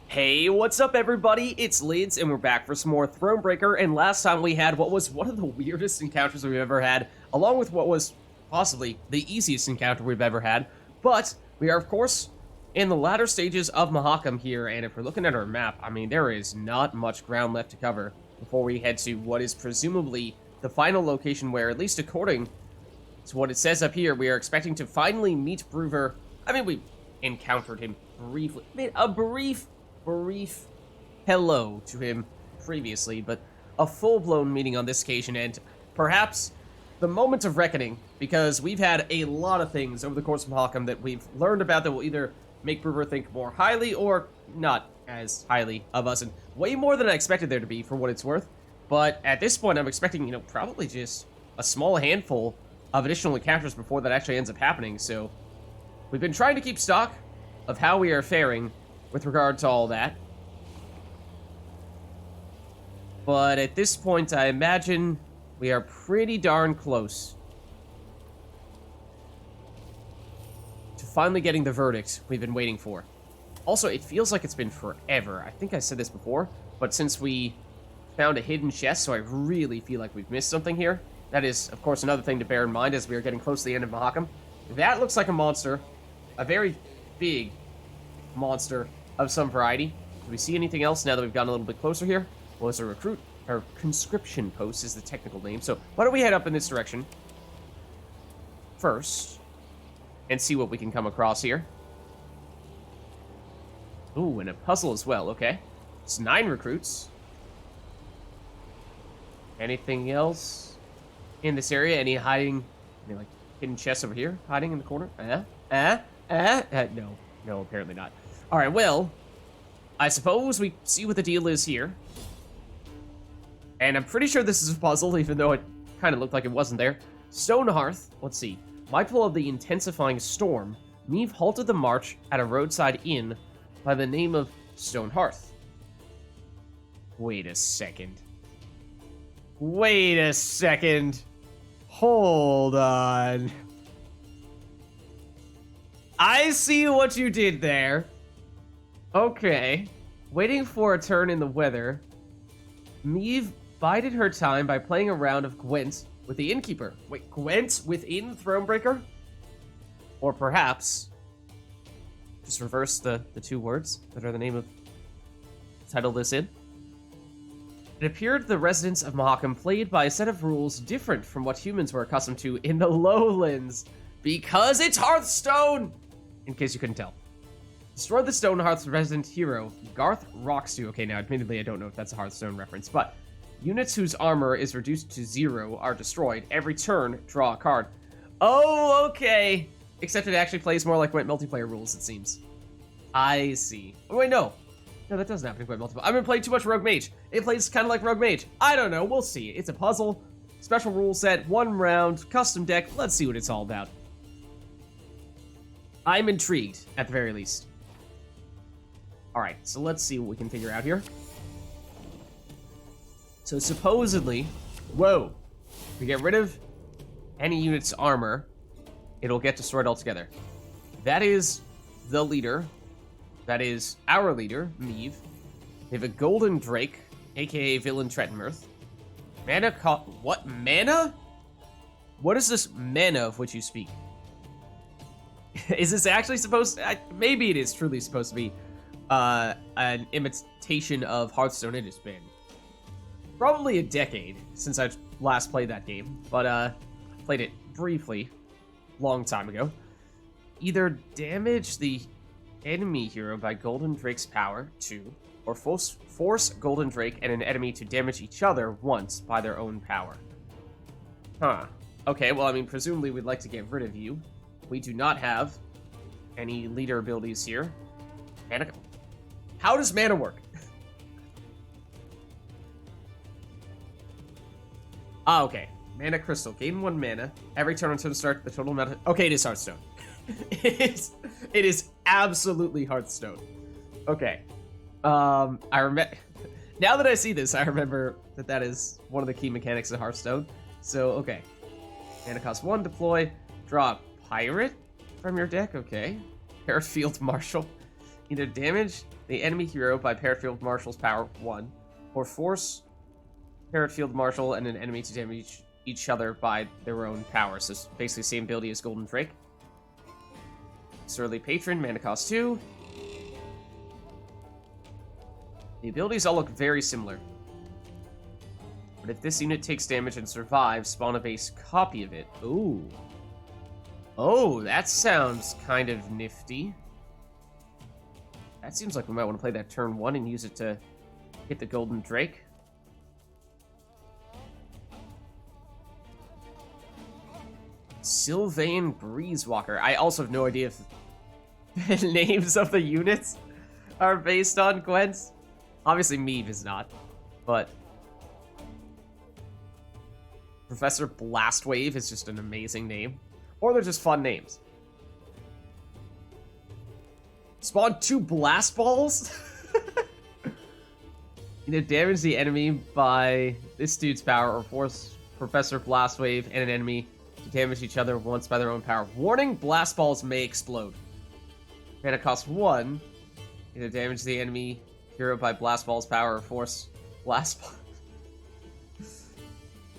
Hey, what's up everybody? It's Lyds, and we're back for some more Thronebreaker, and last time we had what was one of the weirdest encounters we've ever had, along with what was possibly the easiest encounter we've ever had, but we are, of course, in the latter stages of Mahakam here, and if we're looking at our map, I mean, there is not much ground left to cover before we head to what is presumably the final location where, at least according to what it says up here, we are expecting to finally meet Bruver. I mean, we encountered him briefly, made a brief hello to him previously, but a full-blown meeting on this occasion, and perhaps the moment of reckoning, because we've had a lot of things over the course of Mahakam that we've learned about that will either make Bruver think more highly or not as highly of us, and way more than I expected there to be, for what it's worth. But at this point, I'm expecting, probably just a small handful of additional encounters before that actually ends up happening, so we've been trying to keep stock of how we are faring with regard to all that. But at this point, I imagine we are pretty darn close to finally getting the verdict we've been waiting for. Also, it feels like it's been forever. I think I said this before, but since we found a hidden chest, so I really feel like we've missed something here. That is, of course, another thing to bear in mind as we are getting close to the end of Mahakam. That looks like a monster. A very big monster of some variety. Do we see anything else now that we've gotten a little bit closer here? Well, it's a recruit, or conscription post is the technical name. So why don't we head up in this direction first and see what we can come across here. Ooh, and a puzzle as well. Okay. It's 9 recruits. Anything else in this area? Any hiding, any like hidden chests over here hiding in the corner? No, apparently not. All right, well, I suppose we see what the deal is here. And I'm pretty sure this is a puzzle, even though it kind of looked like it wasn't there. Stone Hearth, let's see. Mindful of the intensifying storm, Meve halted the march at a roadside inn by the name of Stone Hearth. Wait a second. Wait a second. Hold on. I see what you did there. Okay. Waiting for a turn in the weather, Meve bided her time by playing a round of Gwent with the innkeeper. Wait, Gwent within Thronebreaker? Or perhaps just reverse the two words that are the name of the title this in. It appeared the residents of Mahakam played by a set of rules different from what humans were accustomed to in the lowlands. Because it's Hearthstone! In case you couldn't tell. Destroy the Stone Hearth's resident hero, Garth Rockstew. Okay, now admittedly I don't know if that's a Hearthstone reference, but units whose armor is reduced to 0 are destroyed. Every turn, draw a card. Oh, okay. Except it actually plays more like Gwent multiplayer rules, it seems. I see. Oh, wait, no. No, that doesn't happen in Gwent multiplayer. I've been playing too much Rogue Mage. It plays kind of like Rogue Mage. I don't know. We'll see. It's a puzzle. Special rule set, 1 round, custom deck. Let's see what it's all about. I'm intrigued, at the very least. Alright, so let's see what we can figure out here. So supposedly, whoa, if we get rid of any unit's armor, it'll get destroyed altogether. That is the leader. That is our leader, Meve. We have a Golden Drake, aka Villain Trettenmirth. Mana what? Mana? What is this mana of which you speak? Is this actually supposed to... maybe it is truly supposed to be an imitation of Hearthstone. It has been probably a decade since I last played that game, but played it briefly, long time ago. Either damage the enemy hero by Golden Drake's power, 2, or force Golden Drake and an enemy to damage each other once by their own power. Huh. Okay, well, I mean, presumably we'd like to get rid of you. We do not have any leader abilities here. Mana. How does mana work? Okay. Mana crystal. Gain 1 mana. Every turn until the start, the total amount of... Okay, it is Hearthstone. It is absolutely Hearthstone. Okay. I remember... Now that I see this, I remember that is one of the key mechanics of Hearthstone. So, okay. Mana cost 1, deploy, draw a pirate from your deck, okay. Airfield Marshal. Either damage the enemy hero by Parrot Field Marshal's power 1, or force Parrot Field Marshal and an enemy to damage each other by their own power. So it's basically the same ability as Golden Drake. Surly Patron, mana cost 2. The abilities all look very similar. But if this unit takes damage and survives, spawn a base copy of it. Ooh. Oh, that sounds kind of nifty. That seems like we might want to play that turn 1 and use it to hit the Golden Drake. Sylvain Breezewalker. I also have no idea if the names of the units are based on Gwent. Obviously, Meve is not, but Professor Blastwave is just an amazing name. Or they're just fun names. Spawn 2 Blast Balls? You know, damage the enemy by this dude's power or force Professor Blastwave and an enemy to damage each other once by their own power. Warning, Blast Balls may explode. Mana cost 1. Either damage the enemy hero by Blast Ball's power or force Blast Ball.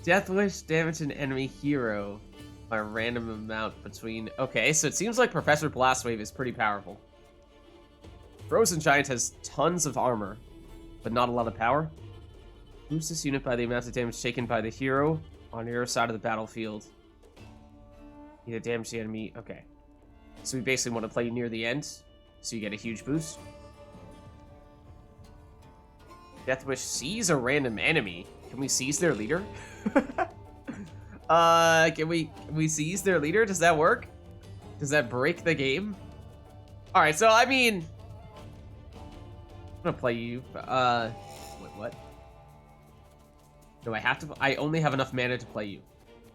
Death Wish, damage an enemy hero by a random amount between... Okay, so it seems like Professor Blastwave is pretty powerful. Frozen Giant has tons of armor, but not a lot of power. Boost this unit by the amount of damage taken by the hero on your side of the battlefield. Either damage the enemy... Okay. So we basically want to play near the end, so you get a huge boost. Death Wish sees a random enemy. Can we seize their leader? Can we seize their leader? Does that work? Does that break the game? Alright, so I mean... I'm gonna play you. Wait, what? Do I have to... I only have enough mana to play you.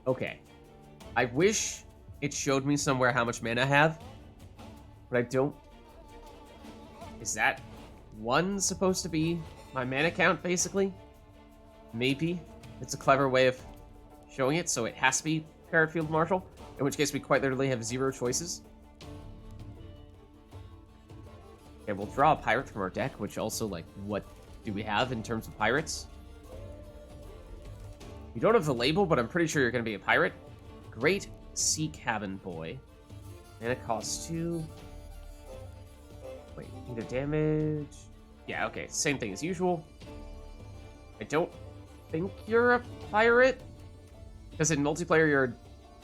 Okay. I wish it showed me somewhere how much mana I have. But I don't... Is that 1 supposed to be my mana count, basically? Maybe. It's a clever way of showing it, so it has to be Parrot Field Marshal. In which case, we quite literally have 0 choices. Okay, we'll draw a pirate from our deck, which also, like, what do we have in terms of pirates? You don't have the label, but I'm pretty sure you're going to be a pirate. Great Sea Cabin Boy. And it costs 2. Wait, either damage... Yeah, okay, same thing as usual. I don't think you're a pirate. Because in multiplayer, you're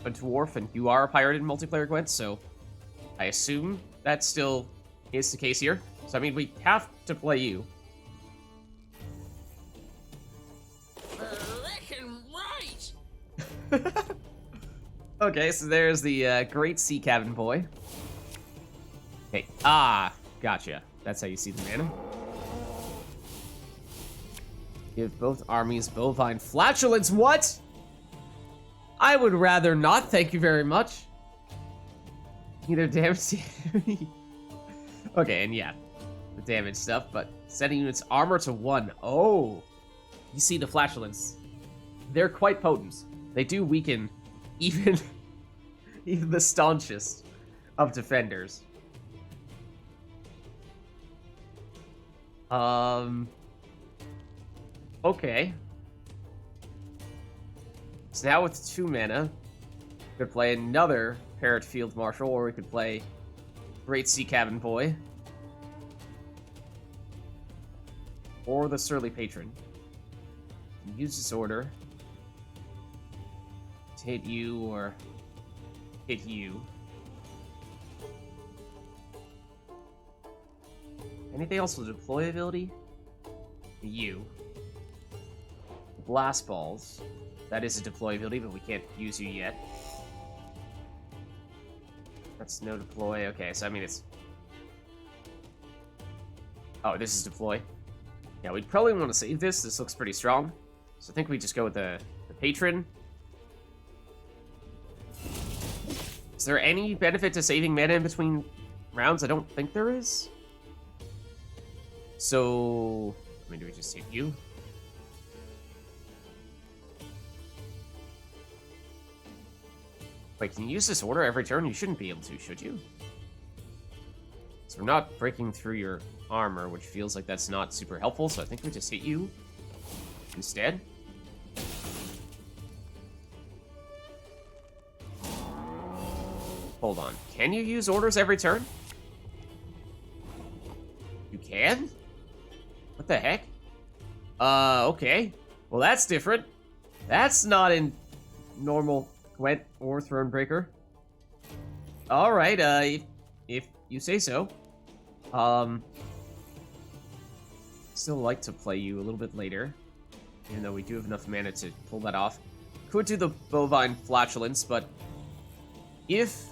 a dwarf, and you are a pirate in multiplayer, Gwent, so I assume that still is the case here. So, I mean, we have to play you. Right. Okay, so there's the Great Sea Cabin Boy. Okay, gotcha. That's how you see the mana. Give both armies bovine flatulence. What? I would rather not, thank you very much. Either damage the enemy. Okay, and yeah, the damage stuff, but setting units armor to 1. Oh, you see the flatulence. They're quite potent. They do weaken even, even the staunchest of defenders. Okay. So now with 2 mana, we could play another Parrot Field Marshal, or we could play Great Sea Cabin Boy. Or the Surly Patron. Use this order to hit you or hit you. Anything else with deploy ability? You. Blast Balls. That is a deploy ability, but we can't use you yet. That's no deploy. Okay, so I mean it's... Oh, this is deploy. Yeah, we'd probably want to save this. This looks pretty strong. So I think we just go with the Patron. Is there any benefit to saving mana in between rounds? I don't think there is. So... I mean, do we just hit you? Wait, can you use this order every turn? You shouldn't be able to, should you? So So we're not breaking through your armor, which feels like that's not super helpful, so I think we just hit you instead. Hold on. Can you use orders every turn? You can? What the heck? Okay. Well, that's different. That's not in normal Gwent or Thronebreaker. Alright, if you say so. Still like to play you a little bit later, even though we do have enough mana to pull that off. Could do the bovine flatulence, but if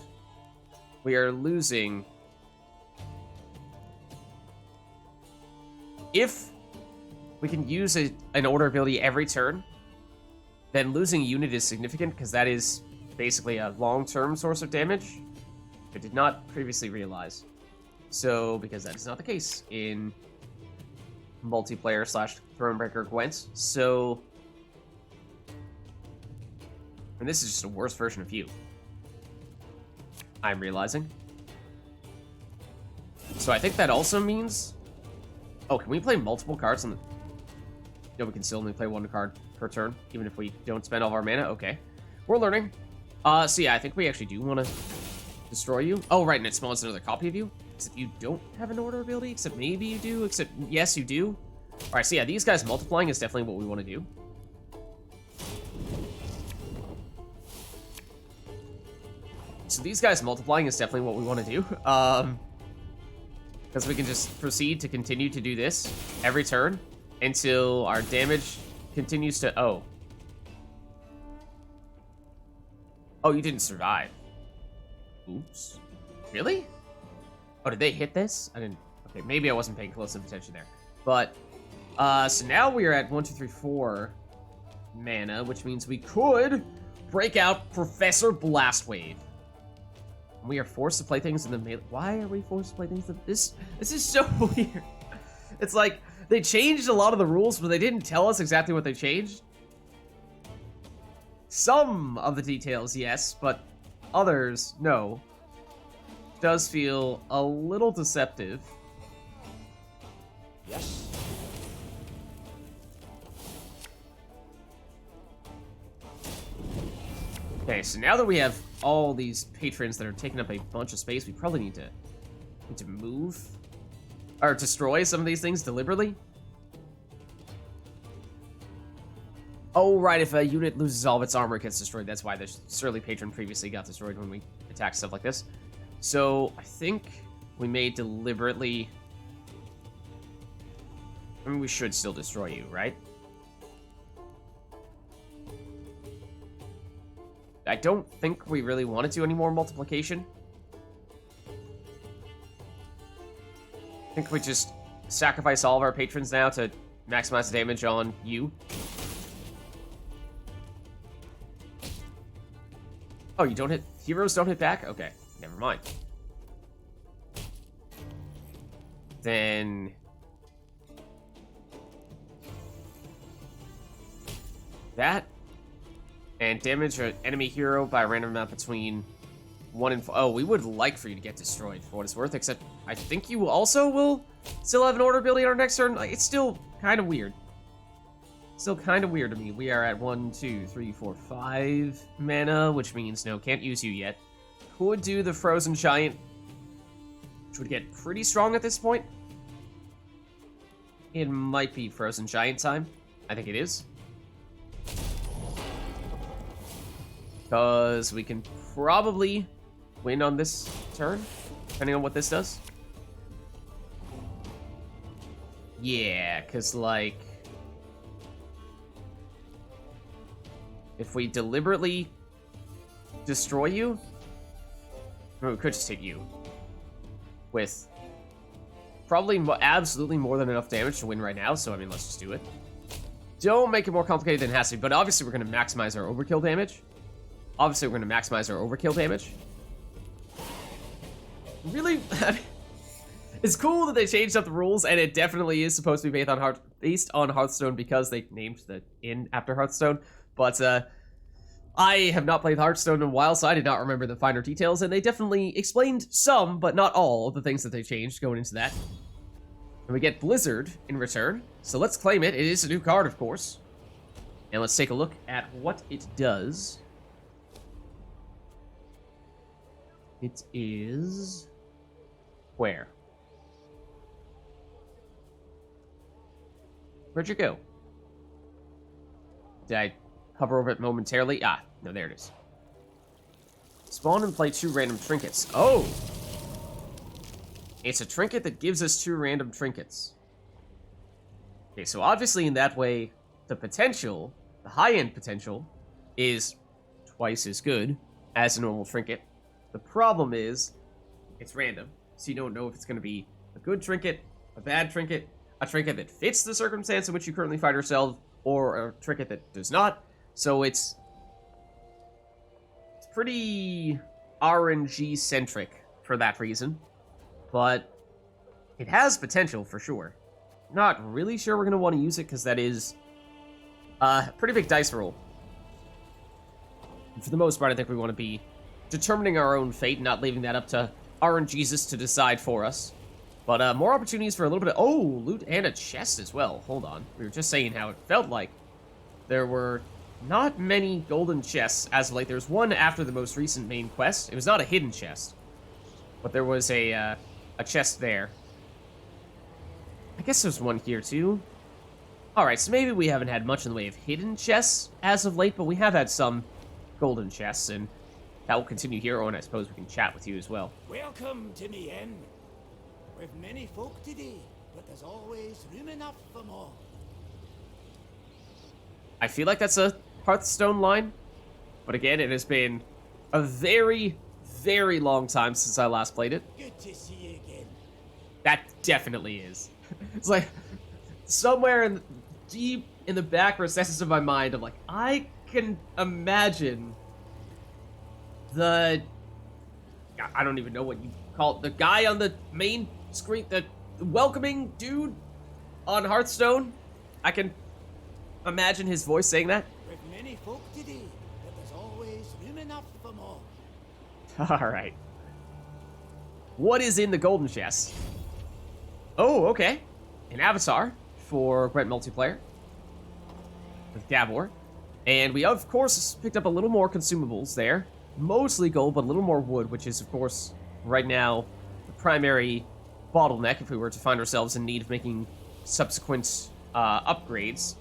we are losing... If we can use an order ability every turn, then losing a unit is significant, because that is basically a long-term source of damage. I did not previously realize. So, because that is not the case in multiplayer / Thronebreaker Gwent. So, and this is just a worse version of you, I'm realizing. So I think that also means... Oh, can we play multiple cards on the... No, we can still only play one card per turn, even if we don't spend all of our mana? Okay. We're learning. So yeah, I think we actually do want to destroy you. Oh, right, and it spawns another copy of you. Except you don't have an order ability, except maybe you do, except yes, you do. Alright, so yeah, these guys multiplying is definitely what we want to do. So these guys multiplying is definitely what we want to do. Because we can just proceed to continue to do this every turn until our damage continues to... Oh. Oh, you didn't survive. Oops. Really? Oh, did they hit this? I didn't... Okay, maybe I wasn't paying close enough attention there. But, so now we are at 1, 2, 3, 4 mana, which means we could break out Professor Blastwave. We are forced to play things in the melee. Why are we forced to play things in this? This is so weird. It's like they changed a lot of the rules, but they didn't tell us exactly what they changed. Some of the details, yes, but others, no. Does feel a little deceptive. Yes. Okay, so now that we have all these patrons that are taking up a bunch of space, we probably need to move or destroy some of these things deliberately. Oh, right, if a unit loses all of its armor, it gets destroyed. That's why the Surly Patron previously got destroyed when we attacked stuff like this. So, I think we may deliberately... I mean, we should still destroy you, right? I don't think we really wanted to any more multiplication. I think we just sacrifice all of our patrons now to maximize the damage on you. Oh, you don't hit... Heroes don't hit back? Okay, never mind. Then... that... and damage an enemy hero by a random amount between 1 and 4. Oh, we would like for you to get destroyed for what it's worth, except I think you also will still have an order ability on our next turn. Like, it's still kind of weird. Still kind of weird to me. We are at 1, 2, 3, 4, 5 mana, which means no, can't use you yet. Could do the Frozen Giant, which would get pretty strong at this point. It might be Frozen Giant time. I think it is. Because we can probably win on this turn, depending on what this does. Yeah, because, like... if we deliberately destroy you... or we could just hit you. With probably absolutely more than enough damage to win right now, so, I mean, let's just do it. Don't make it more complicated than it has to be, but obviously we're going to maximize our overkill damage. Obviously, we're going to maximize our overkill damage. Really? It's cool that they changed up the rules, and it definitely is supposed to be based on Hearthstone because they named the inn after Hearthstone. But I have not played Hearthstone in a while, so I did not remember the finer details, and they definitely explained some, but not all, of the things that they changed going into that. And we get Blizzard in return, so let's claim it. It is a new card, of course. And let's take a look at what it does. It is... where? Where'd you go? Did I hover over it momentarily? Ah, no, there it is. Spawn and play 2 random trinkets. Oh! It's a trinket that gives us 2 random trinkets. Okay, so obviously in that way, the potential, the high-end potential, is twice as good as a normal trinket. The problem is, it's random, so you don't know if it's going to be a good trinket, a bad trinket, a trinket that fits the circumstance in which you currently find yourself, or a trinket that does not. So it's pretty RNG-centric for that reason, but it has potential for sure. Not really sure we're going to want to use it, because that is a pretty big dice roll. And for the most part, I think we want to be determining our own fate, not leaving that up to RNGesus to decide for us. But more opportunities for a little bit of... oh, loot and a chest as well. Hold on. We were just saying how it felt like there were not many golden chests as of late. There's one after the most recent main quest. It was not a hidden chest, but there was a chest there. I guess there's one here too. Alright, so maybe we haven't had much in the way of hidden chests as of late, but we have had some golden chests, and that will continue here. Oh, and I suppose we can chat with you as well. Welcome to me inn. We've many folk today, but there's always room enough for more. I feel like that's a Hearthstone line, but again, it has been a very, very long time since I last played it. Good to see you again. That definitely is. It's like, somewhere deep in the back recesses of my mind, I'm like, I can imagine the... I don't even know what you call it. The guy on the main screen, the welcoming dude on Hearthstone. I can imagine his voice saying that. We've many folk today, but there's always room enough for more. Alright. What is in the golden chest? Oh, okay. An avatar for Gwent multiplayer with Gabor. And we, of course, picked up a little more consumables there. Mostly gold, but a little more wood, which is, of course, right now the primary bottleneck if we were to find ourselves in need of making subsequent upgrades.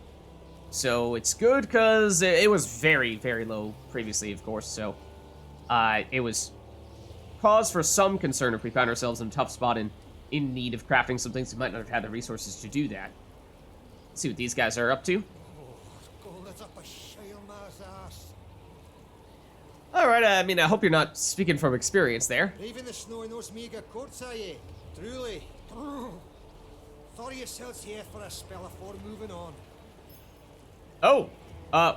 So it's good because it was very, very low previously, of course. So it was cause for some concern if we found ourselves in a tough spot and in need of crafting some things. We might not have had the resources to do that. Let's see what these guys are up to. Alright, I mean, I hope you're not speaking from experience there. Even the snow in those mega courts, are ye? Truly. Thought yourselves here for a spell afore moving on. Oh!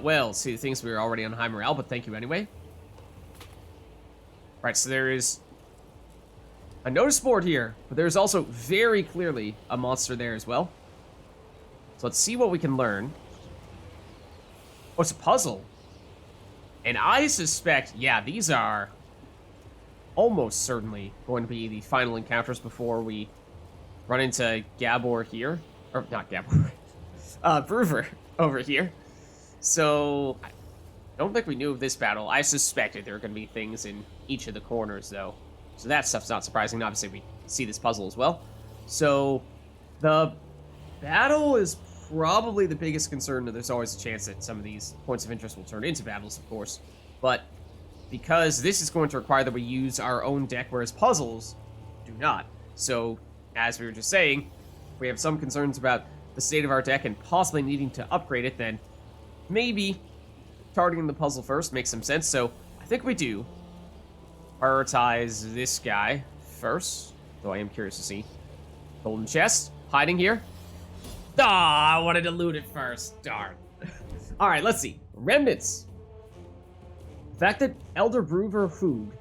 Well, see, the things we were already on high morale, but thank you anyway. Right, so there is a notice board here, but there's also very clearly a monster there as well. So let's see what we can learn. Oh, it's a puzzle. And I suspect, yeah, these are almost certainly going to be the final encounters before we run into Gabor here. Or, not Gabor. Bruver over here. So, I don't think we knew of this battle. I suspected there were going to be things in each of the corners, though. So that stuff's not surprising. Obviously, we see this puzzle as well. So, the battle is probably the biggest concern. There's always a chance that some of these points of interest will turn into battles, of course. But because this is going to require that we use our own deck, whereas puzzles do not. So, as we were just saying, if we have some concerns about the state of our deck and possibly needing to upgrade it, then maybe targeting the puzzle first makes some sense. So, I think we do prioritize this guy first, though I am curious to see. Golden chest, hiding here. Ah, I wanted to loot it first. Darn. Alright, let's see. Remnants. The fact that Elder Bruver Hoog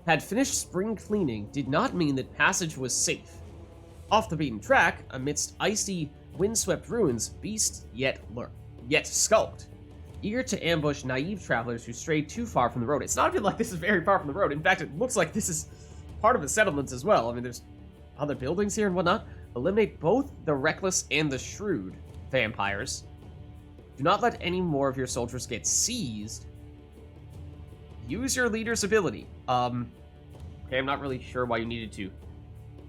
had finished spring cleaning did not mean that passage was safe. Off the beaten track, amidst icy, windswept ruins, beast yet skulked. eager to ambush naive travelers who strayed too far from the road. It's not even like this is very far from the road. In fact, it looks like this is part of the settlements as well. I mean, there's other buildings here and whatnot. Eliminate both the reckless and the shrewd vampires. Do not let any more of your soldiers get seized. Use your leader's ability. Okay, I'm not really sure why you needed to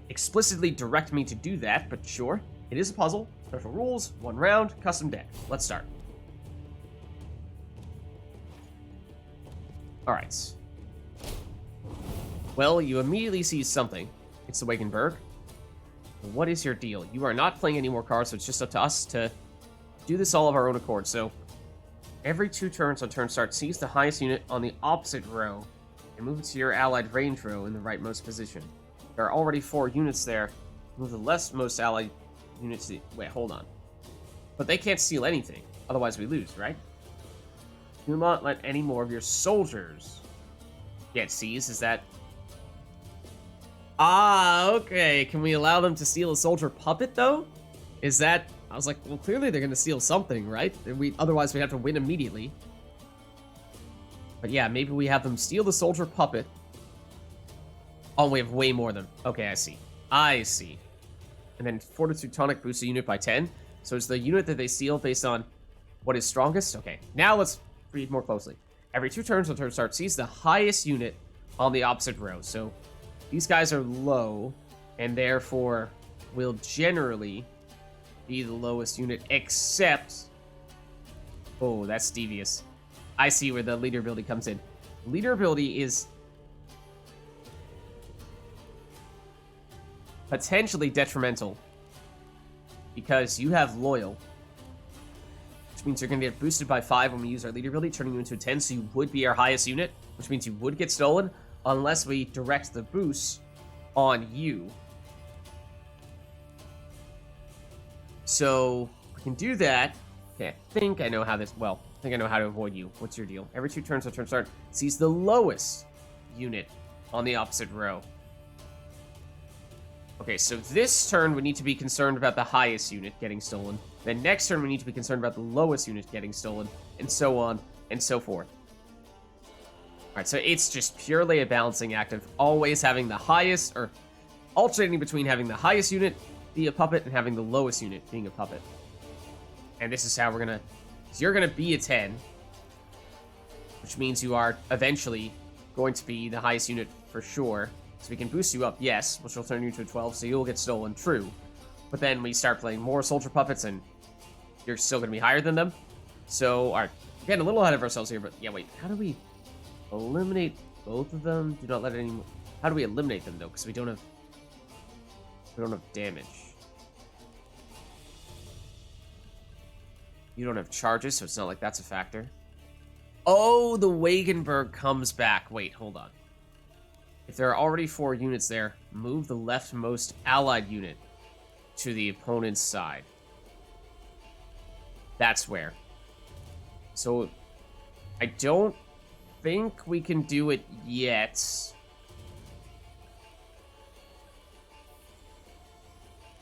explicitly direct me to do that, but sure. It is a puzzle. Special rules, 1 round, custom deck. Let's start. Alright. Well, you immediately see something. It's the Wagenberg. What is your deal? You are not playing any more cards, so it's just up to us to do this all of our own accord. So, every 2 turns on turn start, seize the highest unit on the opposite row and move it to your allied range row in the rightmost position. There are already 4 units there. Move the leftmost allied unit to the... Wait, hold on. But they can't steal anything. Otherwise we lose, right? Do not let any more of your soldiers get seized. Is that... Ah, okay. Can we allow them to steal a soldier puppet, though? Is that... I was like, well, clearly they're going to steal something, right? Otherwise we have to win immediately. But yeah, maybe we have them steal the soldier puppet. Oh, we have way more than... Okay, I see. I see. And then Fortitude Tonic boosts a unit by 10. So it's the unit that they steal based on what is strongest. Okay, now let's read more closely. Every 2 turns on turn start, seize the highest unit on the opposite row. So these guys are low, and therefore will generally be the lowest unit, except... Oh, that's devious. I see where the leader ability comes in. Leader ability is potentially detrimental because you have loyal, which means you're going to get boosted by 5 when we use our leader ability, turning you into a 10, so you would be our highest unit, which means you would get stolen unless we direct the boost on you. So we can do that. Okay, I think I know how this... Well, I think I know how to avoid you. What's your deal? Every 2 turns on turn start, seize the lowest unit on the opposite row. Okay, so this turn we need to be concerned about the highest unit getting stolen. Then next turn we need to be concerned about the lowest unit getting stolen, and so on and so forth. Alright, so it's just purely a balancing act of always having the highest, or alternating between having the highest unit be a puppet and having the lowest unit being a puppet. And this is how we're gonna... So you're gonna be a 10, which means you are eventually going to be the highest unit for sure. So we can boost you up, yes, which will turn you to a 12, so you'll get stolen, true. But then we start playing more soldier puppets, and you're still going to be higher than them. So, alright, getting a little ahead of ourselves here, but yeah, wait, how do we eliminate both of them? Do not let any... How do we eliminate them, though? Because we don't have damage. You don't have charges, so it's not like that's a factor. Oh, the Wagenberg comes back. Wait, hold on. If there are already 4 units there, move the leftmost allied unit to the opponent's side. That's where. So, I don't think we can do it yet.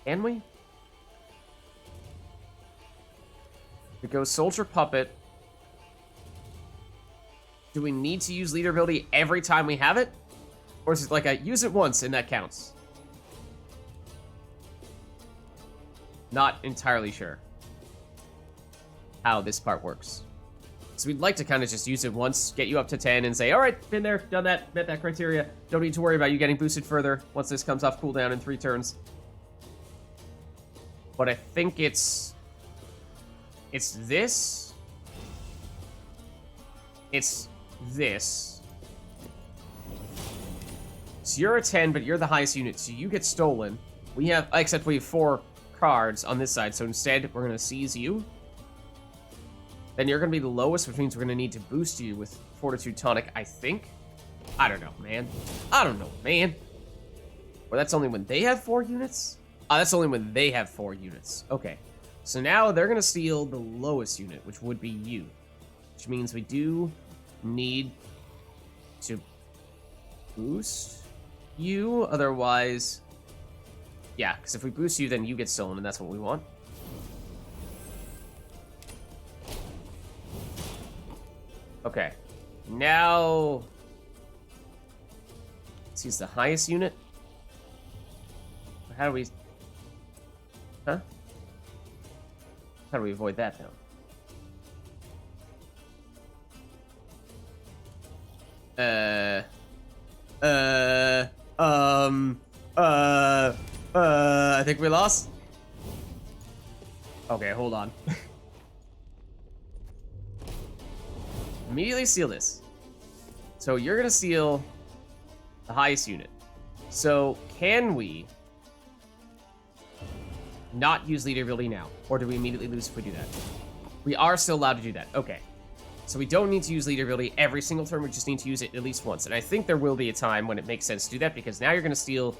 Can we? We go Soldier Puppet. Do we need to use leader ability every time we have it? Or is it like a use it once and that counts? Not entirely sure how this part works. So we'd like to kind of just use it once, get you up to 10, and say, alright, been there, done that, met that criteria. Don't need to worry about you getting boosted further once this comes off cooldown in 3 turns. But I think it's this. It's this. So you're a 10, but you're the highest unit, so you get stolen. We have, except we have 4 cards on this side, so instead we're going to seize you. Then you're going to be the lowest, which means we're going to need to boost you with Fortitude Tonic, I think. I don't know, man. Or that's only when they have 4 units? That's only when they have 4 units. Okay. So now they're going to steal the lowest unit, which would be you. Which means we do need to boost you, otherwise... Yeah, because if we boost you, then you get stolen, and that's what we want. Okay. Now... Let's use the highest unit. How do we... Huh? How do we avoid that, though? I think we lost. Okay, hold on. Immediately seal this. So you're gonna seal the highest unit. So can we not use leader ability now? Or do we immediately lose if we do that? We are still allowed to do that. Okay. So we don't need to use leader ability every single turn, we just need to use it at least once. And I think there will be a time when it makes sense to do that, because now you're going to steal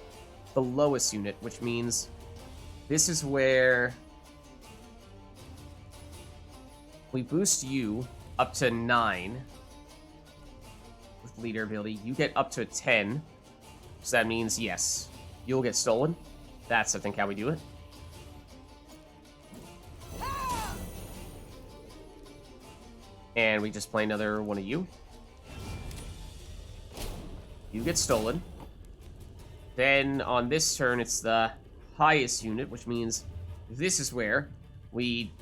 the lowest unit, which means this is where we boost you up to 9 with leader ability. You get up to a 10, so that means, yes, you'll get stolen. That's, I think, how we do it. And we just play another one of you. You get stolen. Then on this turn, it's the highest unit, which means this is where we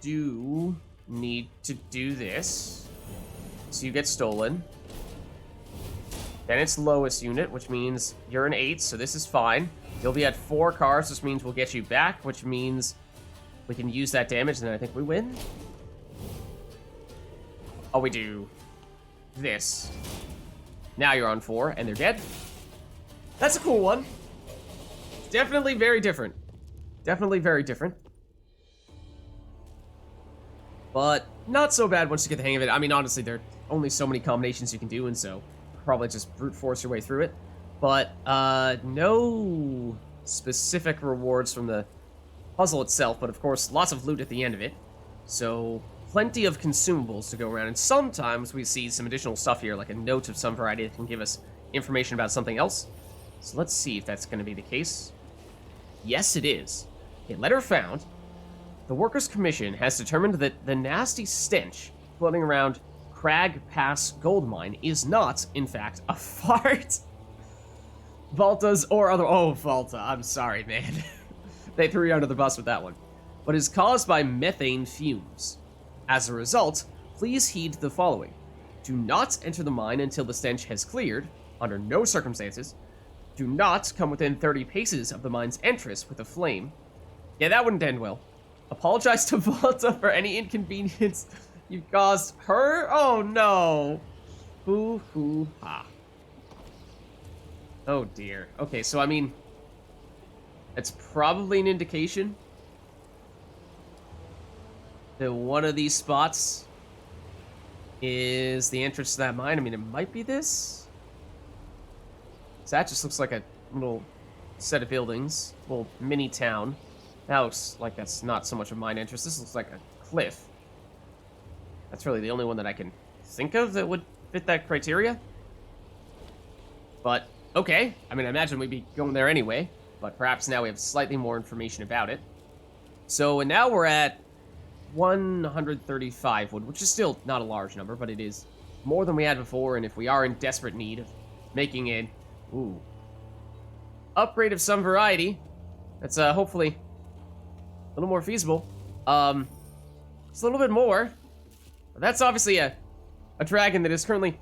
do need to do this. So you get stolen. Then it's lowest unit, which means you're an 8, so this is fine. You'll be at 4 cards, which means we'll get you back, which means we can use that damage, and then I think we win. Oh, we do this. Now you're on 4, and they're dead. That's a cool one. Definitely very different. Definitely very different. But not so bad once you get the hang of it. I mean, honestly, there are only so many combinations you can do, and so probably just brute force your way through it. But no specific rewards from the puzzle itself, but of course, lots of loot at the end of it. So plenty of consumables to go around, and sometimes we see some additional stuff here, like a note of some variety that can give us information about something else. So let's see if that's going to be the case. Yes, it is. A letter found. The Workers' Commission has determined that the nasty stench floating around Crag Pass Gold Mine is not, in fact, a fart. Volta's or other... Oh, Volta, I'm sorry, man. They threw you under the bus with that one. But is caused by methane fumes. As a result, please heed the following. Do not enter the mine until the stench has cleared, under no circumstances. Do not come within 30 paces of the mine's entrance with a flame. Yeah, that wouldn't end well. Apologize to Volta for any inconvenience you've caused her. Oh no. Hoo-hoo-ha. Oh dear. Okay, so I mean, that's probably an indication that one of these spots is the entrance to that mine. I mean, it might be this. So that just looks like a little set of buildings, little mini town. That looks like that's not so much a mine entrance. This looks like a cliff. That's really the only one that I can think of that would fit that criteria. But, okay. I mean, I imagine we'd be going there anyway, but perhaps now we have slightly more information about it. So, and now we're at 135 wood, which is still not a large number, but it is more than we had before, and if we are in desperate need of making an upgrade of some variety, that's hopefully a little more feasible. Just a little bit more. That's obviously a dragon that is currently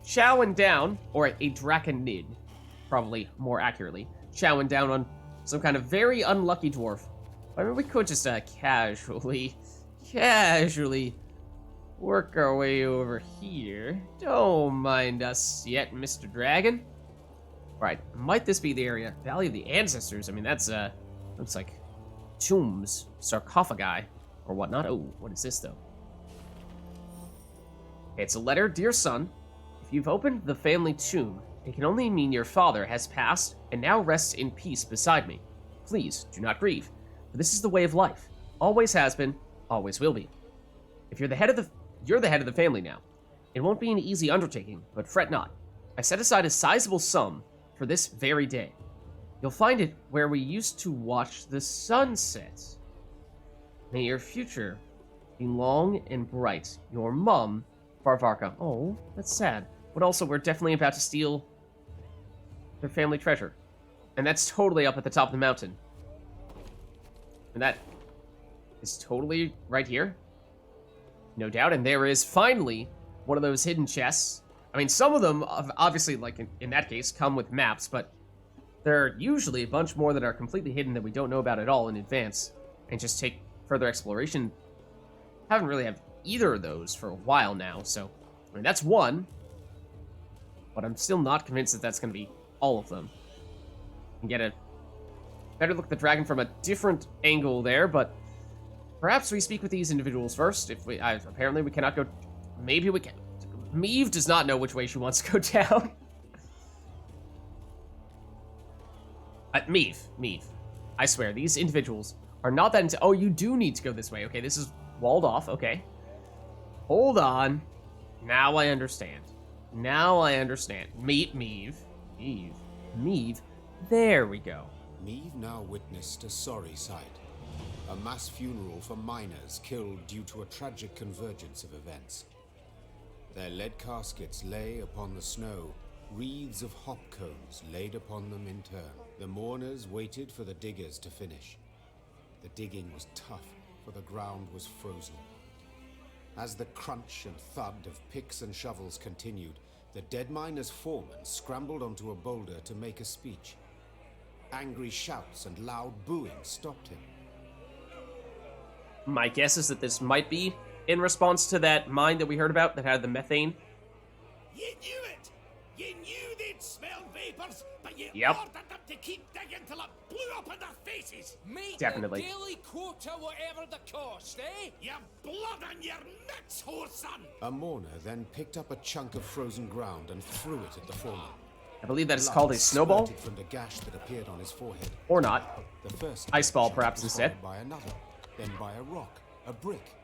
chowing down, or a draconid, probably more accurately, chowing down on some kind of very unlucky dwarf. I mean, we could just casually work our way over here. Don't mind us yet, Mr. Dragon. Right, might this be the area? Valley of the Ancestors. I mean, that's looks like tombs, sarcophagi, or whatnot. Oh, what is this though? It's a letter, dear son. If you've opened the family tomb, it can only mean your father has passed and now rests in peace beside me. Please do not grieve, for this is the way of life. Always has been, always will be. If you're the head of the family now. It won't be an easy undertaking, but fret not. I set aside a sizable sum for this very day. You'll find it where we used to watch the sunset. May your future be long and bright. Your mum, Varvarka. Oh, that's sad. But also, we're definitely about to steal their family treasure. And that's totally up at the top of the mountain. And that is totally right here. No doubt. And there is finally one of those hidden chests. I mean, some of them, obviously, like in that case, come with maps, but there are usually a bunch more that are completely hidden that we don't know about at all in advance, and just take further exploration. Haven't really had either of those for a while now, so, I mean, that's one, but I'm still not convinced that that's going to be all of them. And get a better look at the dragon from a different angle there, but perhaps we speak with these individuals first. If we, apparently we cannot go, maybe we can. Meve does not know which way she wants to go down. Meve. I swear, these individuals are not that oh, you do need to go this way. Okay, this is walled off. Okay. Hold on. Now I understand. Meet Meve. Meve. There we go. Meve now witnessed a sorry sight. A mass funeral for miners killed due to a tragic convergence of events. Their lead caskets lay upon the snow, wreaths of hop cones laid upon them in turn. The mourners waited for the diggers to finish. The digging was tough, for the ground was frozen. As the crunch and thud of picks and shovels continued, the dead miner's foreman scrambled onto a boulder to make a speech. Angry shouts and loud booing stopped him. My guess is that this might be in response to that mine that we heard about that had the methane. You knew it! You knew they'd smelled vapors, but you Yep. ordered them to keep digging till it blew up in their faces! Make Definitely. the daily quota whatever the cost, eh? Your blood and your nuts, whoreson! A mourner then picked up a chunk of frozen ground and threw it at the foreman. I believe that is Blood called a snowball, spurted from the gash that appeared on his forehead. or not. The first Ice ball, shot perhaps, was instead. followed by another, then by a rock, a brick.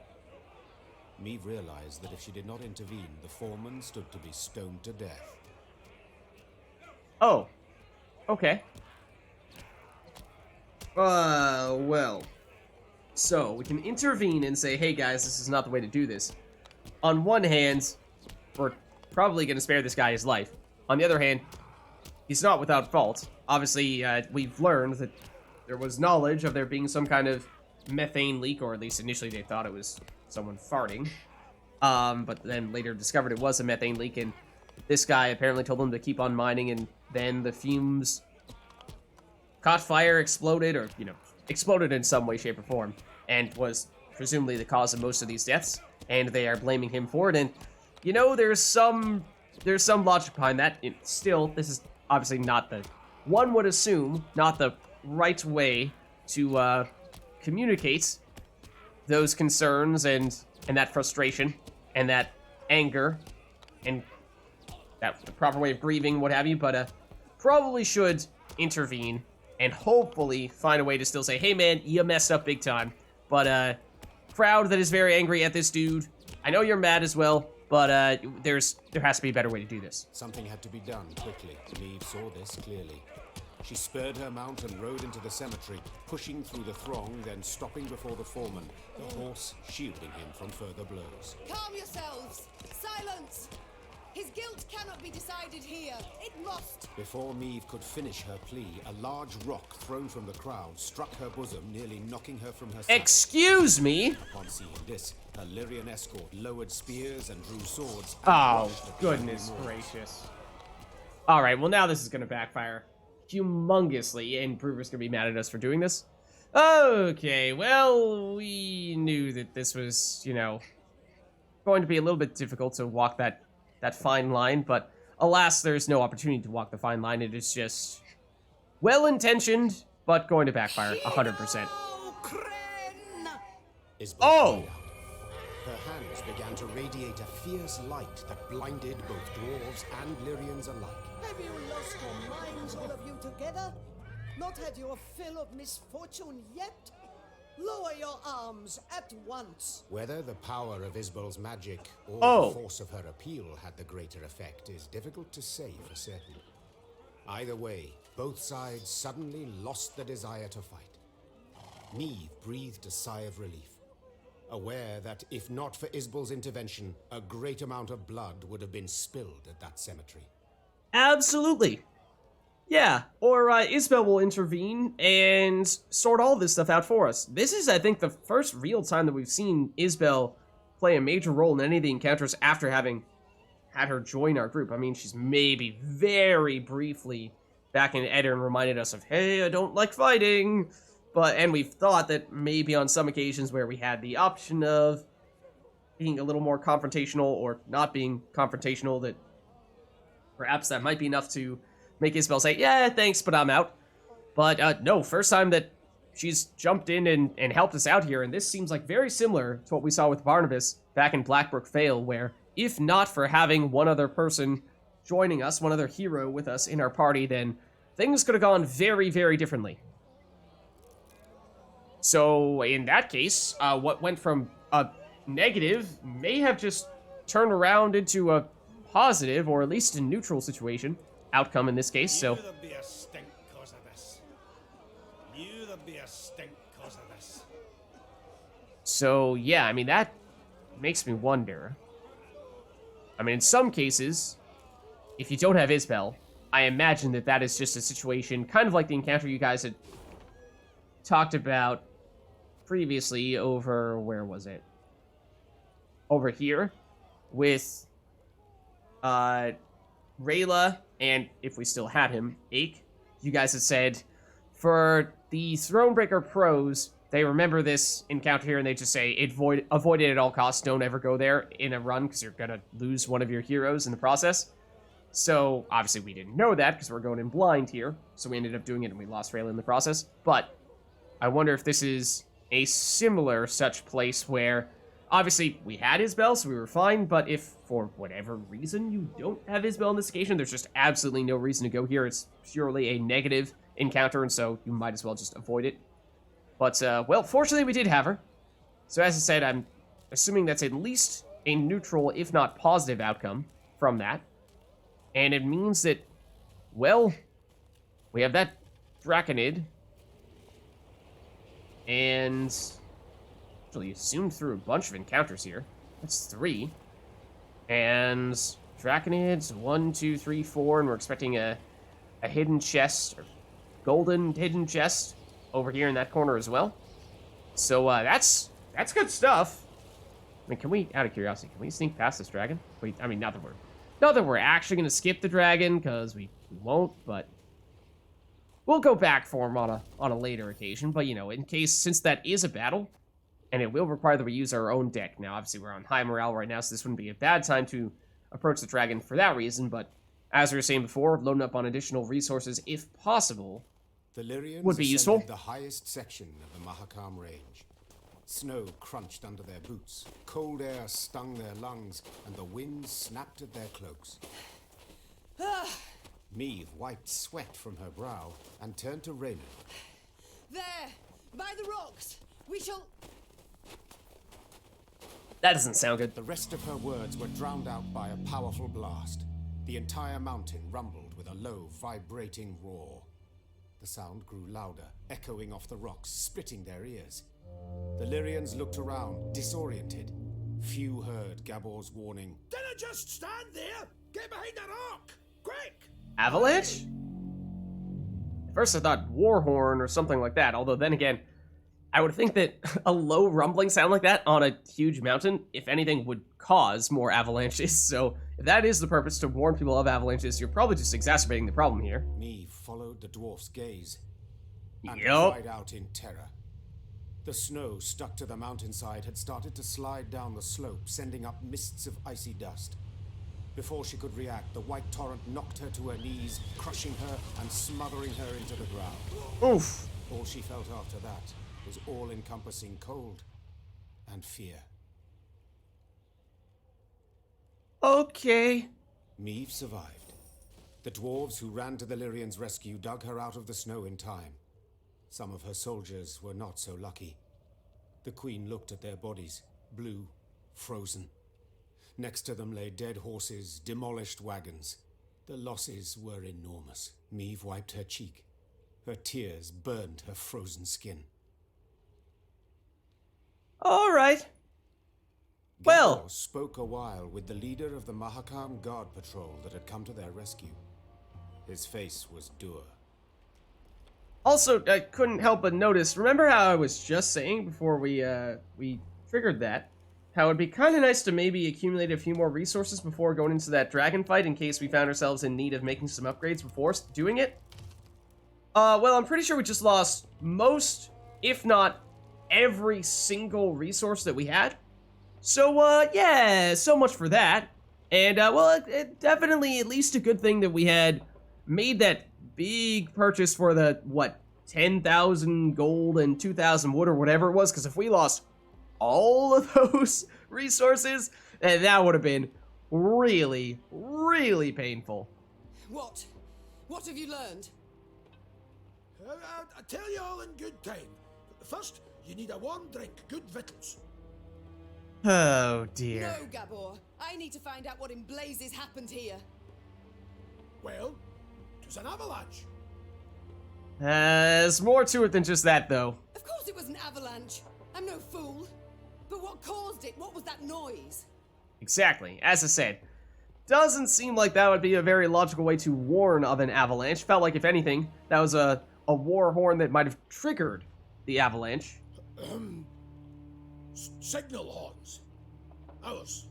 Meve realized that if she did not intervene, the foreman stood to be stoned to death. Oh. Okay. Well. So, we can intervene and say, hey guys, this is not the way to do this. On one hand, we're probably going to spare this guy his life. On the other hand, he's not without fault. Obviously, we've learned that there was knowledge of there being some kind of methane leak, or at least initially they thought it was someone farting. But then later discovered it was a methane leak, and this guy apparently told them to keep on mining, and then the fumes caught fire, exploded, or, exploded in some way, shape, or form, and was presumably the cause of most of these deaths, and they are blaming him for it, and, there's some logic behind that. Still, this is obviously not one would assume, not the right way to, communicate those concerns and that frustration and that anger and that the proper way of grieving, what have you, but probably should intervene and hopefully find a way to still say, hey man, you messed up big time. But crowd that is very angry at this dude, I know you're mad as well, but there has to be a better way to do this. Something had to be done quickly. Meve saw this clearly. She spurred her mount and rode into the cemetery, pushing through the throng, then stopping before the foreman, the horse shielding him from further blows. Calm yourselves! Silence! His guilt cannot be decided here. It must! Before Meve could finish her plea, a large rock thrown from the crowd struck her bosom, nearly knocking her from her saddle. Excuse me? Upon seeing this, her Lyrian escort lowered spears and drew swords. And Oh, rushed at the goodness angry Moors. gracious. Alright, well now this is gonna backfire humongously, and Brewer's gonna be mad at us for doing this. Okay, well, we knew that this was, going to be a little bit difficult to walk that fine line, but alas, there's no opportunity to walk the fine line. It is just well-intentioned, but going to backfire 100%. Isbel Oh! cried out. Her hands began to radiate a fierce light that blinded both dwarves and Lyrians alike. Have you lost your minds, all of you together? Not had your fill of misfortune yet? Lower your arms at once. Whether the power of Isbel's magic or Oh. the force of her appeal had the greater effect is difficult to say for certain. Either way, both sides suddenly lost the desire to fight. Meve breathed a sigh of relief. aware that if not for Isbel's intervention, a great amount of blood would have been spilled at that cemetery. Absolutely. Yeah, or Isabel will intervene and sort all this stuff out for us. This is, I think, the first real time that we've seen Isabel play a major role in any of the encounters after having had her join our group. I mean, she's maybe very briefly back in Edirne reminded us of, hey, I don't like fighting. And we've thought that maybe on some occasions where we had the option of being a little more confrontational or not being confrontational, that perhaps that might be enough to make Isabel say, yeah, thanks, but I'm out. But no, first time that she's jumped in and helped us out here, and this seems like very similar to what we saw with Barnabas back in Blackbrook Vale, where if not for having one other person joining us, one other hero with us in our party, then things could have gone very, very differently. So in that case, what went from a negative may have just turned around into a positive, or at least a neutral situation, outcome in this case, so... Knew there'd be a stink cause of this. Knew there'd be a stink cause of this. So, yeah, I mean, that makes me wonder. I mean, in some cases, if you don't have Isbel, I imagine that that is just a situation, kind of like the encounter you guys had talked about previously over, where was it? Over here, with, Rayla, and if we still had him, Ake. You guys had said, for the Thronebreaker pros, they remember this encounter here, and they just say, avoid it at all costs, don't ever go there in a run, because you're gonna lose one of your heroes in the process. So, obviously we didn't know that, because we're going in blind here, so we ended up doing it, and we lost Rayla in the process. But, I wonder if this is a similar such place where, obviously, we had Isbel, so we were fine, but if, for whatever reason, you don't have Isbel on this occasion, there's just absolutely no reason to go here. It's purely a negative encounter, and so you might as well just avoid it. But, well, fortunately, we did have her. So, as I said, I'm assuming that's at least a neutral, if not positive, outcome from that. And it means that, well, we have that Draconid, and... actually zoomed through a bunch of encounters here. That's 3. And Draconids, 1, 2, 3, 4, and we're expecting a hidden chest, or golden hidden chest, over here in that corner as well. So that's good stuff. I mean, can we, out of curiosity, can we sneak past this dragon? Wait, I mean, not that we're actually gonna skip the dragon, because we won't, but we'll go back for him on a later occasion. But you know, in case, since that is a battle, and it will require that we use our own deck. Now, obviously, we're on high morale right now, so this wouldn't be a bad time to approach the dragon for that reason, but as we were saying before, loading up on additional resources, if possible, The Lyrians would be useful. ascended the highest section of the Mahakam range. Snow crunched under their boots, cold air stung their lungs, and the wind snapped at their cloaks. Meve wiped sweat from her brow and turned to Raymond. There, by the rocks. We shall... That doesn't sound good. The rest of her words were drowned out by a powerful blast. The entire mountain rumbled with a low, vibrating roar. The sound grew louder, echoing off the rocks, splitting their ears. The Lyrians looked around, disoriented. Few heard Gabor's warning. Dinna just stand there! Get behind the rock! Quick! Avalanche? At first I thought Warhorn or something like that, although then again, I would think that a low rumbling sound like that on a huge mountain, if anything, would cause more avalanches. So if that is the purpose, to warn people of avalanches, you're probably just exacerbating the problem here. Meve followed the dwarf's gaze and Yup. cried out in terror. The snow stuck to the mountainside had started to slide down the slope, sending up mists of icy dust. Before she could react, the white torrent knocked her to her knees, crushing her and smothering her into the ground. Oof. All she felt after that was all-encompassing cold and fear. Okay. Meve survived. The dwarves who ran to the Lyrians' rescue dug her out of the snow in time. Some of her soldiers were not so lucky. The queen looked at their bodies, blue, frozen. Next to them lay dead horses, demolished wagons. The losses were enormous. Meve wiped her cheek. Her tears burned her frozen skin. Alright. house spoke a while with the leader of the Mahakam Guard Patrol that had come to their rescue. His face was dour. Also, I couldn't help but notice, remember how I was just saying before we triggered that, how it'd be kind of nice to maybe accumulate a few more resources before going into that dragon fight in case we found ourselves in need of making some upgrades before doing it? Well, I'm pretty sure we just lost most, if not every single resource that we had. So, yeah, so much for that. And, well, it definitely at least a good thing that we had made that big purchase for the, 10,000 gold and 2,000 wood or whatever it was, because if we lost all of those resources, then that would have been really, really painful. What? What have you learned? I tell you all in good time. First, you need a warm drink, good victuals. Oh, dear. No, Gabor. I need to find out what in blazes happened here. Well, it was an avalanche. There's more to it than just that, though. Of course it was an avalanche. I'm no fool. But what caused it? What was that noise? Exactly. As I said, doesn't seem like that would be a very logical way to warn of an avalanche. Felt like, if anything, that was a war horn that might have triggered the avalanche. Signal horns. Ours.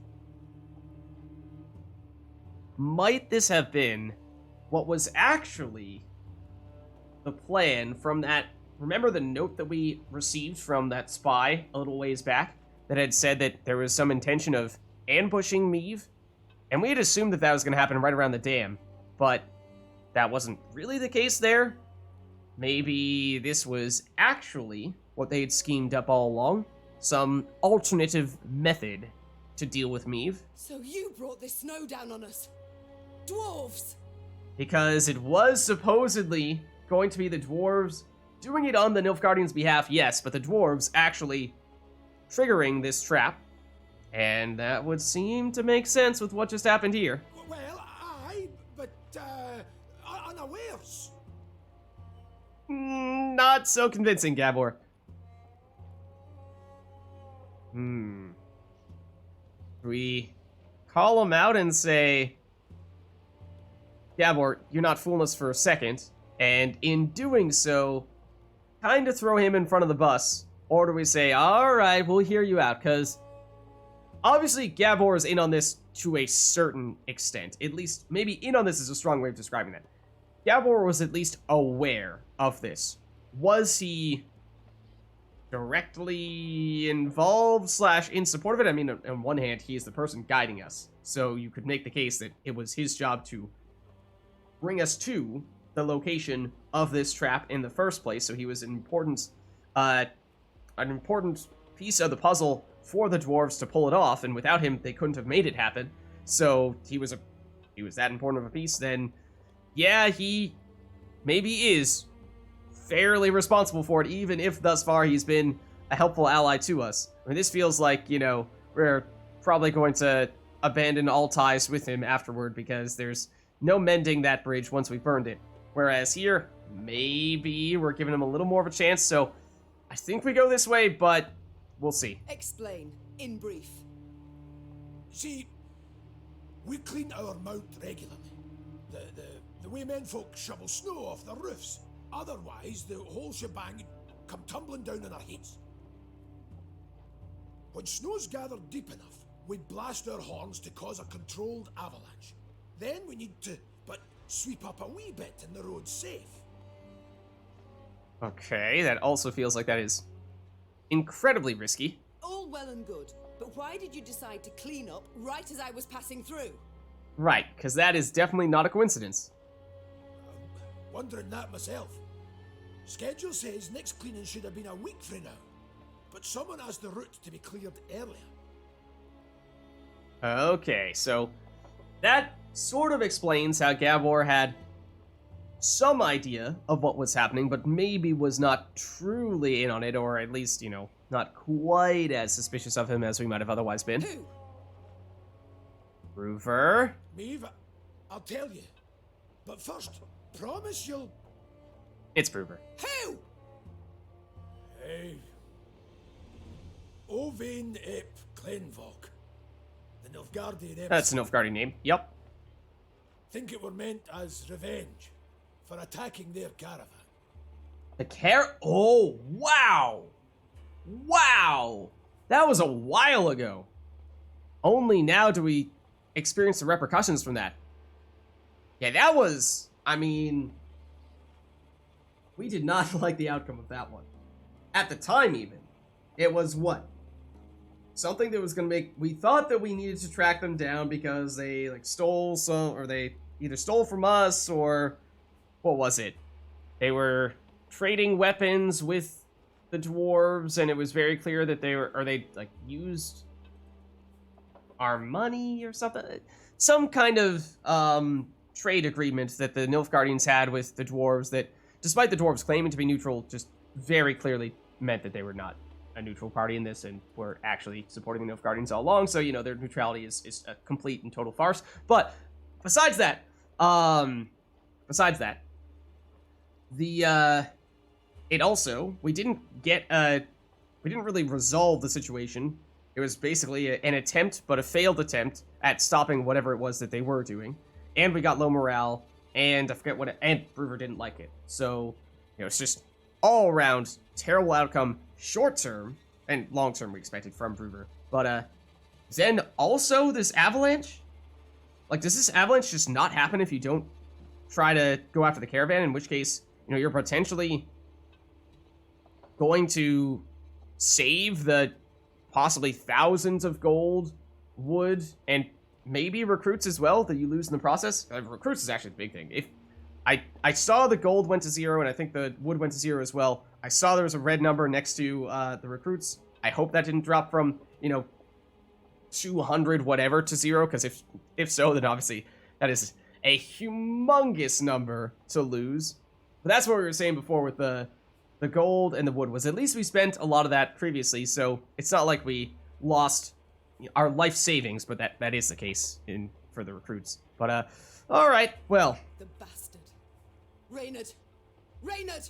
Might this have been what was actually the plan from that... Remember the note that we received from that spy a little ways back that had said that there was some intention of ambushing Meve? And we had assumed that that was going to happen right around the dam, but that wasn't really the case there. Maybe this was actually what they had schemed up all along. Some alternative method to deal with Meve. So you brought this snow down on us. Dwarves! Because it was supposedly going to be the dwarves doing it on the Nilfgaardians' behalf, yes, but the dwarves actually triggering this trap. And that would seem to make sense with what just happened here. Well, aye, but, unawares. Not so convincing, Gabor. We call him out and say, Gabor, you're not fooling us for a second. And in doing so, kind of throw him in front of the bus. Or do we say, alright, we'll hear you out, because obviously Gabor is in on this to a certain extent. At least, maybe in on this is a strong way of describing that. Gabor was at least aware of this. Was he directly involved / in support of it? I mean, on one hand, he is the person guiding us. So you could make the case that it was his job to bring us to the location of this trap in the first place. So he was an important piece of the puzzle for the dwarves to pull it off, and without him, they couldn't have made it happen. So he was that important of a piece. Then, yeah, he maybe is fairly responsible for it, even if thus far he's been a helpful ally to us. I mean, this feels like, you know, we're probably going to abandon all ties with him afterward because there's no mending that bridge once we burned it. Whereas here, maybe we're giving him a little more of a chance, so I think we go this way, but we'll see. Explain, in brief. See, we clean our mount regularly. The way men folk shovel snow off their roofs. Otherwise, the whole shebang come tumbling down on our heads. When snow's gathered deep enough, we blast our horns to cause a controlled avalanche. Then we need to, sweep up a wee bit and the road's safe. Okay, that also feels like that is incredibly risky. All well and good, but why did you decide to clean up right as I was passing through? Right, because that is definitely not a coincidence. Wondering that myself. Schedule says next cleaning should have been a week from now, but someone asked the route to be cleared earlier. Okay, so that sort of explains how Gabor had some idea of what was happening, but maybe was not truly in on it, or at least, you know, not quite as suspicious of him as we might have otherwise been. Who? Roofer? Meve, I'll tell you. But first, promise you'll... It's Roofer. Who? Hey. Ovain ep Glenvog. The Nilfgaardian That's emissary. an Nilfgaardian name. Yep. Think it were meant as revenge for attacking their caravan. Oh, wow! Wow! That was a while ago. Only now do we experience the repercussions from that. Yeah, that was... I mean... We did not like the outcome of that one. At the time, even. It was what? Something that was going to make... We thought that we needed to track them down because they, like, stole some... Or they either stole from us or... What was it? They were trading weapons with the dwarves, and it was very clear that they were... Or they, like, used our money or something? Some kind of, trade agreement that the Nilfgaardians had with the dwarves that, despite the dwarves claiming to be neutral, just very clearly meant that they were not a neutral party in this and were actually supporting the Nilfgaardians all along. So, you know, their neutrality is a complete and total farce. But besides that, it also, we didn't really resolve the situation. It was basically an attempt, but a failed attempt at stopping whatever it was that they were doing. And we got low morale, and I forget what, and Brewer didn't like it. So, you know, it's just all around terrible outcome, short term, and long term we expected from Brewer. But, then also this avalanche? Like, does this avalanche just not happen if you don't try to go after the caravan? In which case, you know, you're potentially going to save the possibly thousands of gold, wood, and maybe recruits as well that you lose in the process. Recruits is actually the big thing. If I saw the gold went to 0, and I think the wood went to 0 as well. I saw there was a red number next to the recruits. I hope that didn't drop from, you know, 200 whatever to 0, because if so, then obviously that is a humongous number to lose. But that's what we were saying before with the gold and the wood, was at least we spent a lot of that previously, so it's not like we lost our life savings, but that is the case for the recruits. But, alright, well. The bastard. Reynard! Reynard!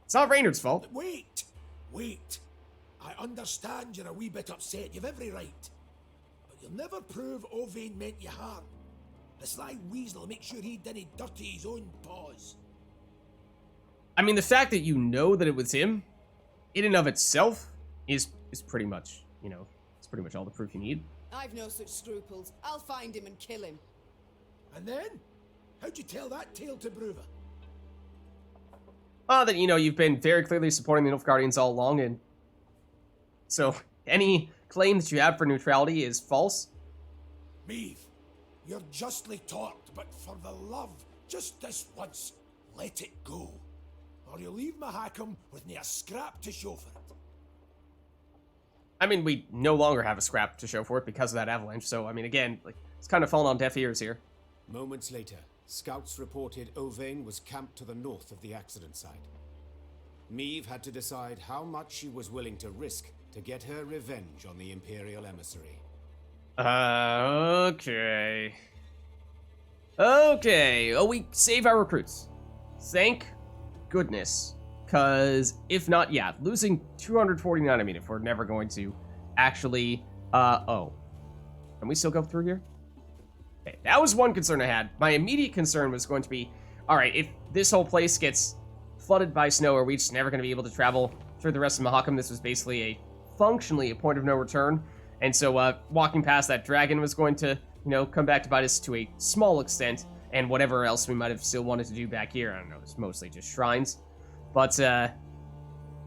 It's not Reynard's fault. Wait! I understand you're a wee bit upset, you've every right. But you'll never prove Ovain meant you harm. The sly weasel will make sure he didn't dirty his own paws. I mean, the fact that you know that it was him, in and of itself, is pretty much, you know, it's pretty much all the proof you need. I've no such scruples. I'll find him and kill him. And then? How'd you tell that tale to Brewer? That, you know, you've been very clearly supporting the Nilfgaardians all along, and so any claim that you have for neutrality is false. Meve, you're justly torqued, but for the love, just this once, let it go. Or you'll leave Mahakam with near a scrap to show for it. I mean, we no longer have a scrap to show for it because of that avalanche, so, I mean, again, like, it's kind of fallen on deaf ears here. Moments later, scouts reported Ovain was camped to the north of the accident site. Meve had to decide how much she was willing to risk to get her revenge on the Imperial emissary. Okay. Okay. Oh, we save our recruits. Thank goodness. Because if not, yeah, losing 249, I mean, if we're never going to actually, oh. Can we still go through here? Okay, that was one concern I had. My immediate concern was going to be, alright, if this whole place gets flooded by snow, are we just never going to be able to travel through the rest of Mahakam? This was basically functionally a point of no return. And so, walking past that dragon was going to, you know, come back to bite us to a small extent. And whatever else we might have still wanted to do back here, I don't know, it's mostly just shrines. But,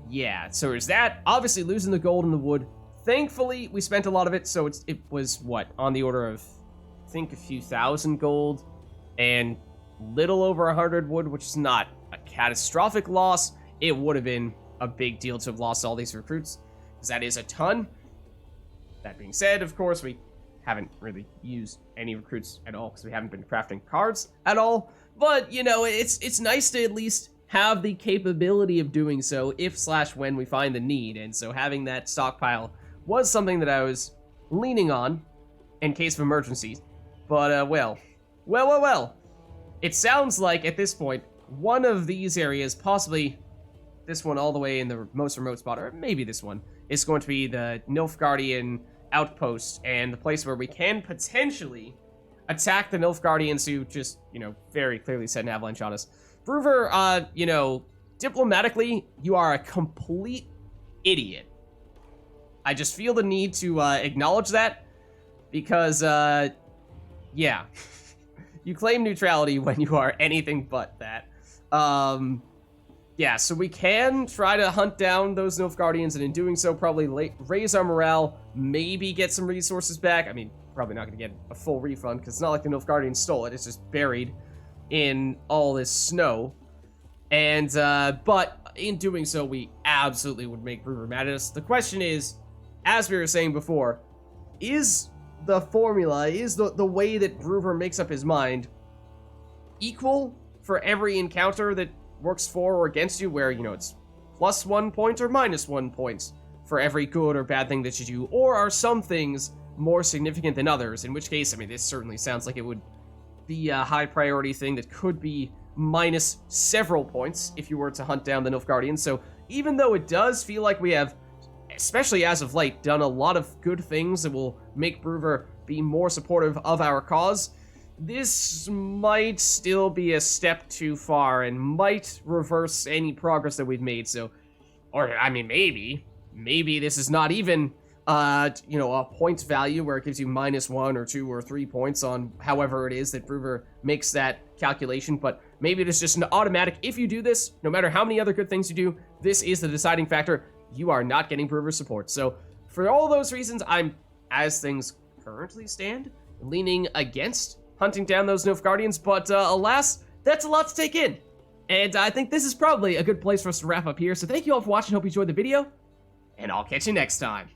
yeah, so there's that. Obviously, losing the gold and the wood. Thankfully, we spent a lot of it, so it was, what, on the order of, I think, a few thousand gold and little over 100 wood, which is not a catastrophic loss. It would have been a big deal to have lost all these recruits, because that is a ton. That being said, of course, we haven't really used any recruits at all, because we haven't been crafting cards at all. But, you know, it's nice to at least have the capability of doing so if/when we find the need, and so having that stockpile was something that I was leaning on in case of emergencies. But, well. It sounds like, at this point, one of these areas, possibly this one all the way in the most remote spot, or maybe this one, is going to be the Nilfgaardian outpost and the place where we can potentially attack the Nilfgaardians who just, very clearly set an avalanche on us. Bruver, diplomatically, you are a complete idiot. I just feel the need to acknowledge that because, yeah. You claim neutrality when you are anything but that. Yeah, so we can try to hunt down those Nilfgaardians, and in doing so, probably raise our morale, maybe get some resources back. I mean, probably not going to get a full refund, because it's not like the Nilfgaardians stole it. It's just buried in all this snow. And, but in doing so, we absolutely would make Bruver mad at us. The question is, as we were saying before, is the formula, is the way that Bruver makes up his mind equal for every encounter that works for or against you, where, it's +1 point or -1 point for every good or bad thing that you do, or are some things more significant than others, in which case, I mean, this certainly sounds like it would be a high priority thing that could be minus several points if you were to hunt down the Nilfgaardians. So even though it does feel like we have, especially as of late, done a lot of good things that will make Bruver be more supportive of our cause, this might still be a step too far and might reverse any progress that we've made. So, or, I mean, maybe this is not even, a point value where it gives you -1 or 2 or 3 points on however it is that Bruver makes that calculation, but maybe it is just an automatic, if you do this, no matter how many other good things you do, this is the deciding factor. You are not getting Bruver support. So, for all those reasons, I'm, as things currently stand, leaning against hunting down those Nilfgaardians, but alas, that's a lot to take in. And I think this is probably a good place for us to wrap up here, so thank you all for watching, hope you enjoyed the video, and I'll catch you next time.